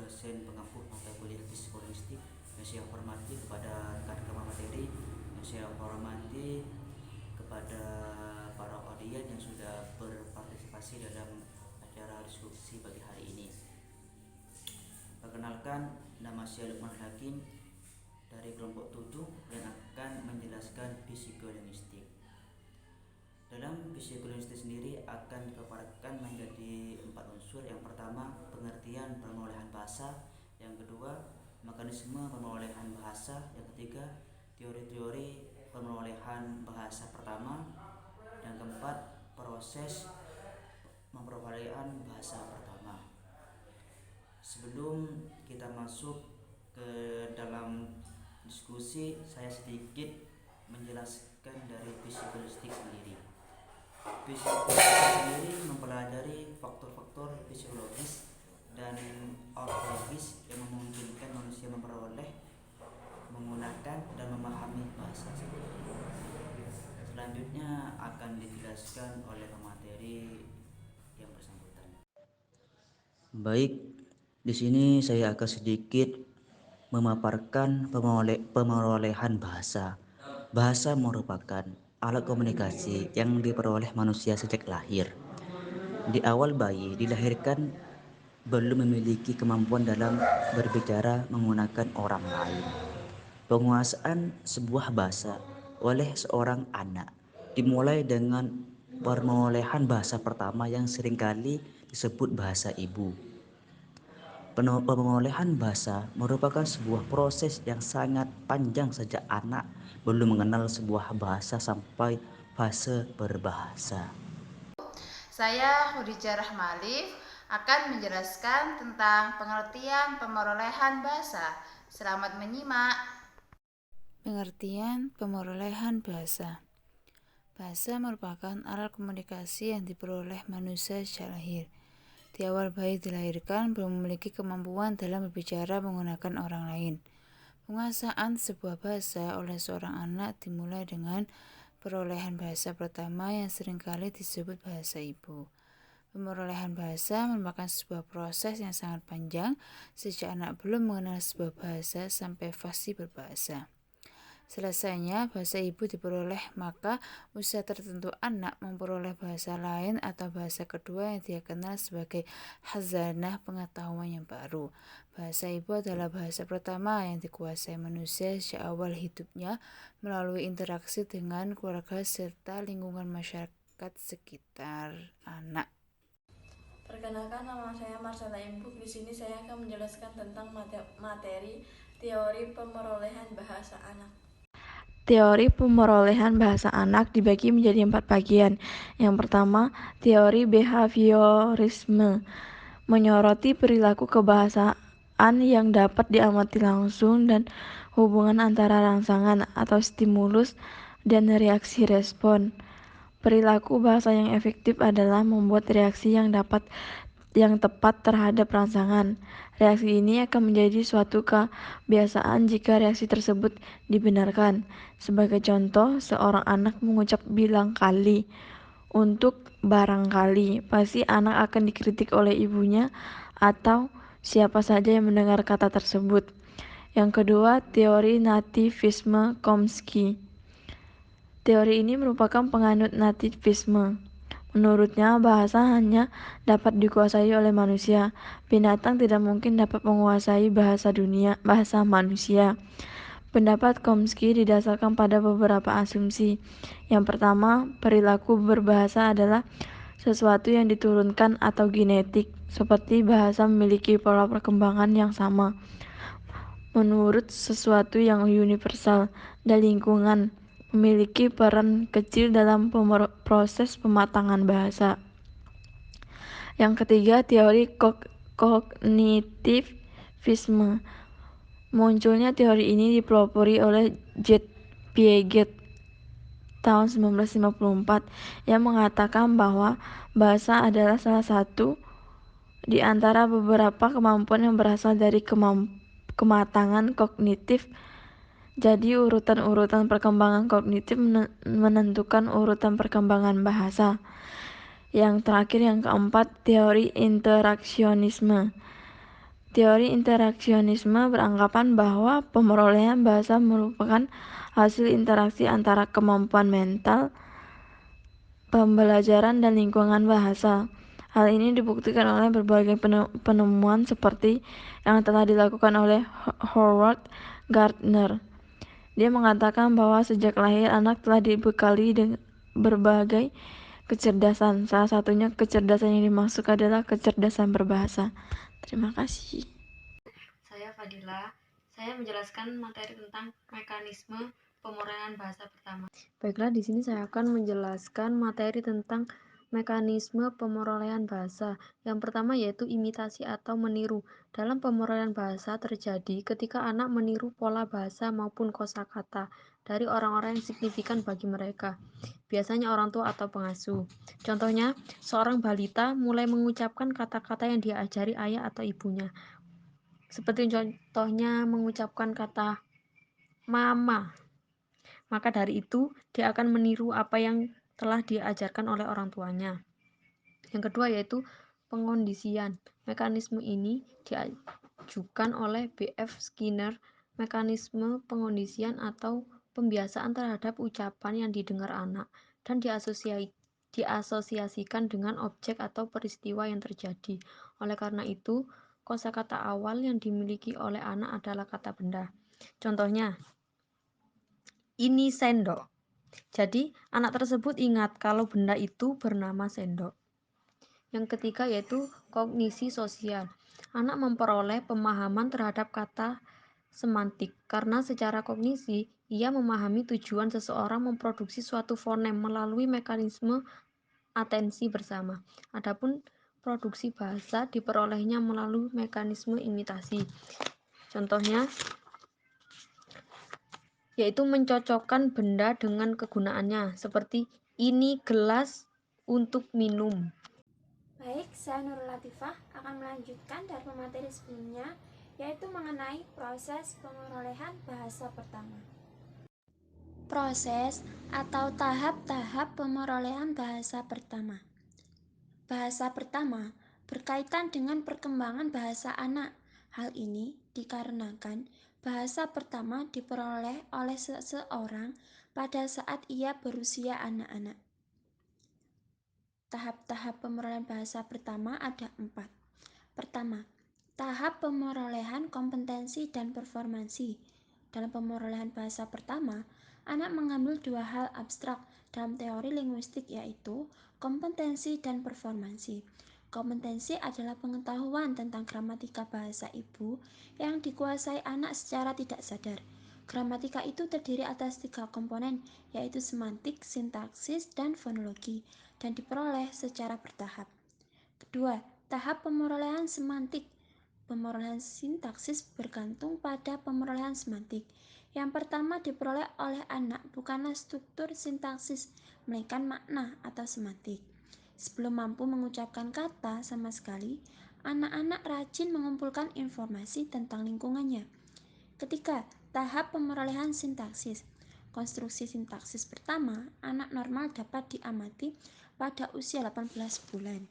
dosen pengampu mata kuliah psikolinguistik yang saya hormati, kepada rekan-rekan materi yang saya hormati, kepada para audiens yang sudah berpartisipasi dalam acara diskusi pagi hari ini. Perkenalkan, nama saya Lukman Hakim dari kelompok 7 yang akan menjelaskan psikolinguistik. Dalam psikolinguistik sendiri akan dipaparkan menjadi 4 unsur. Yang pertama, pengertian perolehan bahasa. Yang kedua, mekanisme perolehan bahasa. Yang ketiga, teori-teori perolehan bahasa pertama. Yang keempat, proses perolehan bahasa pertama. Sebelum kita masuk ke dalam diskusi, saya sedikit menjelaskan dari psikolinguistik sendiri. Psikologi sendiri mempelajari faktor-faktor psikologis dan ontologis yang memungkinkan manusia memperoleh, menggunakan, dan memahami bahasa sendiri. Selanjutnya akan dijelaskan oleh pemateri yang bersangkutan. Baik, di sini saya akan sedikit memaparkan perolehan bahasa. Bahasa merupakan alat komunikasi yang diperoleh manusia sejak lahir. Di awal bayi dilahirkan belum memiliki kemampuan dalam berbicara menggunakan orang lain. Penguasaan sebuah bahasa oleh seorang anak dimulai dengan perolehan bahasa pertama yang seringkali disebut bahasa ibu. Perolehan bahasa merupakan sebuah proses yang sangat panjang sejak anak belum mengenal sebuah bahasa sampai fase berbahasa. Saya Khadijah Rahmalif akan menjelaskan tentang pengertian pemerolehan bahasa. Selamat menyimak. Pengertian pemerolehan bahasa. Bahasa merupakan alat komunikasi yang diperoleh manusia sejak lahir. Di awal bayi dilahirkan belum memiliki kemampuan dalam berbicara menggunakan orang lain. Penguasaan sebuah bahasa oleh seorang anak dimulai dengan perolehan bahasa pertama yang seringkali disebut bahasa ibu. Pemerolehan bahasa merupakan sebuah proses yang sangat panjang sejak anak belum mengenal sebuah bahasa sampai fasih berbahasa. Selesainya bahasa ibu diperoleh, maka usia tertentu anak memperoleh bahasa lain atau bahasa kedua yang dia kenal sebagai khazanah pengetahuan yang baru. Bahasa ibu adalah bahasa pertama yang dikuasai manusia sejak awal hidupnya melalui interaksi dengan keluarga serta lingkungan masyarakat sekitar anak. Perkenalkan, nama saya Marsala Imbuk. Di sini saya akan menjelaskan tentang materi teori pemerolehan bahasa anak. Teori pemerolehan bahasa anak dibagi menjadi 4 bagian. Yang pertama, teori behaviorisme, menyoroti perilaku kebahasaan yang dapat diamati langsung dan hubungan antara rangsangan atau stimulus dan reaksi respon. Perilaku bahasa yang efektif adalah membuat reaksi yang tepat terhadap rangsangan. Reaksi ini akan menjadi suatu kebiasaan jika reaksi tersebut dibenarkan. Sebagai contoh, seorang anak mengucap bilang kali untuk barangkali. Pasti anak akan dikritik oleh ibunya atau siapa saja yang mendengar kata tersebut. Yang kedua, teori nativisme Chomsky. Teori ini merupakan penganut nativisme. Menurutnya, bahasa hanya dapat dikuasai oleh manusia. Binatang tidak mungkin dapat menguasai bahasa manusia. Pendapat Chomsky didasarkan pada beberapa asumsi. Yang pertama, perilaku berbahasa adalah sesuatu yang diturunkan atau genetik, seperti bahasa memiliki pola perkembangan yang sama. Menurut sesuatu yang universal, dan lingkungan memiliki peran kecil dalam proses pematangan bahasa. Yang ketiga, teori kognitivisme. Munculnya teori ini dipelopori oleh J. Piaget tahun 1954 yang mengatakan bahwa bahasa adalah salah satu di antara beberapa kemampuan yang berasal dari kematangan kognitif. Jadi urutan-urutan perkembangan kognitif menentukan urutan perkembangan bahasa. Yang terakhir, yang keempat, teori interaksionisme. Teori interaksionisme beranggapan bahwa pemerolehan bahasa merupakan hasil interaksi antara kemampuan mental, pembelajaran, dan lingkungan bahasa. Hal ini dibuktikan oleh berbagai penemuan seperti yang telah dilakukan oleh Howard Gardner. Dia mengatakan bahwa sejak lahir anak telah dibekali dengan berbagai kecerdasan. Salah satunya kecerdasan yang dimaksud adalah kecerdasan berbahasa. Terima kasih. Saya Fadila. Saya menjelaskan materi tentang mekanisme pemerolehan bahasa pertama. Baiklah, di sini saya akan menjelaskan materi tentang mekanisme pemerolehan bahasa. Yang pertama yaitu imitasi atau meniru. Dalam pemerolehan bahasa terjadi ketika anak meniru pola bahasa maupun kosakata dari orang-orang yang signifikan bagi mereka. Biasanya orang tua atau pengasuh. Contohnya, seorang balita mulai mengucapkan kata-kata yang diajari ayah atau ibunya. Seperti contohnya mengucapkan kata mama. Maka dari itu, dia akan meniru apa yang telah diajarkan oleh orang tuanya. Yang kedua yaitu pengondisian. Mekanisme ini diajukan oleh B.F. Skinner. Mekanisme pengondisian atau pembiasaan terhadap ucapan yang didengar anak dan diasosiasikan dengan objek atau peristiwa yang terjadi. Oleh karena itu, kosakata awal yang dimiliki oleh anak adalah kata benda. Contohnya, ini sendok. Jadi, anak tersebut ingat kalau benda itu bernama sendok. Yang ketiga yaitu kognisi sosial. Anak memperoleh pemahaman terhadap kata semantik karena secara kognisi ia memahami tujuan seseorang memproduksi suatu fonem melalui mekanisme atensi bersama. Adapun produksi bahasa diperolehnya melalui mekanisme imitasi. Contohnya yaitu mencocokkan benda dengan kegunaannya, seperti ini gelas untuk minum. Baik, saya Nurul Latifah akan melanjutkan dari pemateri sebelumnya, yaitu mengenai proses pemerolehan bahasa pertama. Proses atau tahap-tahap pemerolehan bahasa pertama. Bahasa pertama berkaitan dengan perkembangan bahasa anak. Hal ini dikarenakan bahasa pertama diperoleh oleh seseorang pada saat ia berusia anak-anak. Tahap-tahap pemerolehan bahasa pertama ada 4. Pertama, tahap pemerolehan kompetensi dan performansi. Dalam pemerolehan bahasa pertama, anak mengambil 2 hal abstrak dalam teori linguistik yaitu kompetensi dan performansi. Kompetensi adalah pengetahuan tentang gramatika bahasa ibu yang dikuasai anak secara tidak sadar. Gramatika itu terdiri atas 3 komponen, yaitu semantik, sintaksis, dan fonologi, dan diperoleh secara bertahap. Kedua, tahap pemerolehan semantik. Pemerolehan sintaksis bergantung pada pemerolehan semantik. Yang pertama diperoleh oleh anak bukanlah struktur sintaksis, melainkan makna atau semantik. Sebelum mampu mengucapkan kata sama sekali, anak-anak rajin mengumpulkan informasi tentang lingkungannya. Ketiga, tahap pemerolehan sintaksis. Konstruksi sintaksis pertama, anak normal dapat diamati pada usia 18 bulan.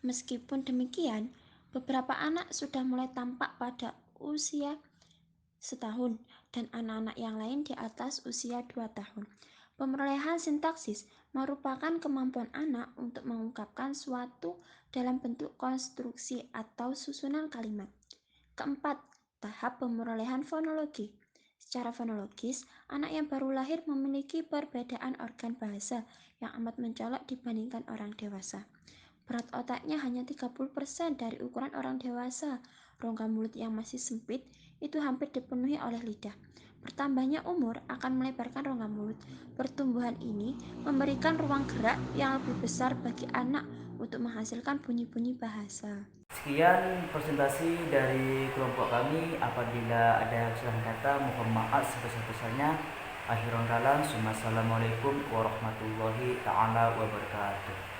Meskipun demikian, beberapa anak sudah mulai tampak pada usia setahun dan anak-anak yang lain di atas usia 2 tahun. Pemerolehan sintaksis merupakan kemampuan anak untuk mengungkapkan suatu dalam bentuk konstruksi atau susunan kalimat. Keempat, tahap pemerolehan fonologi. Secara fonologis, anak yang baru lahir memiliki perbedaan organ bahasa yang amat mencolok dibandingkan orang dewasa. Berat otaknya hanya 30% dari ukuran orang dewasa. Rongga mulut yang masih sempit itu hampir dipenuhi oleh lidah. Bertambahnya umur akan melebarkan rongga mulut. Pertumbuhan ini memberikan ruang gerak yang lebih besar bagi anak untuk menghasilkan bunyi-bunyi bahasa. Sekian presentasi dari kelompok kami. Apabila ada kesalahan kata, mohon maaf sebesar-besarnya. Akhirul kalam, Assalamualaikum warahmatullahi taala wabarakatuh.